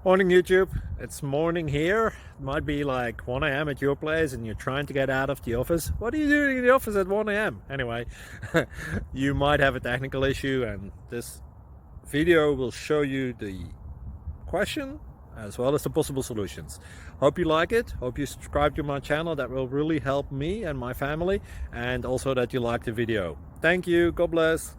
Morning YouTube, it's morning here. It might be like 1 a.m. at your place and you're trying to get out of the office. What are you doing in the office at 1 a.m.? Anyway, you might have a technical issue and this video will show you the question as well as the possible solutions. Hope you like it, hope you subscribe to my channel. That will really help me and my family, and also that you like the video. Thank you, God bless.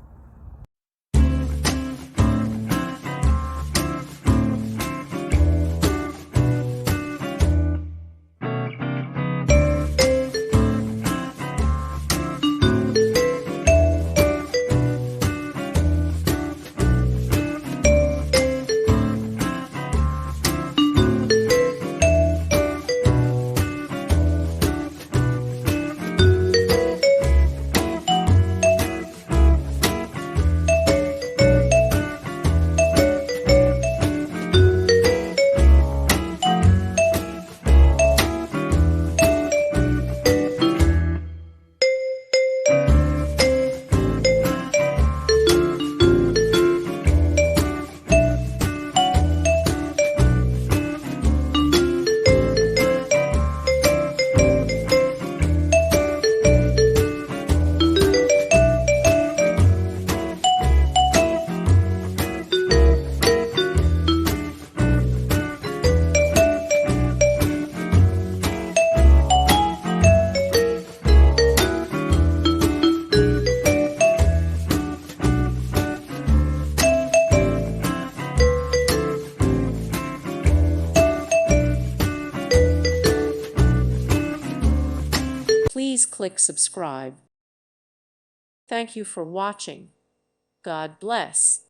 Please click subscribe. Thank you for watching. God bless.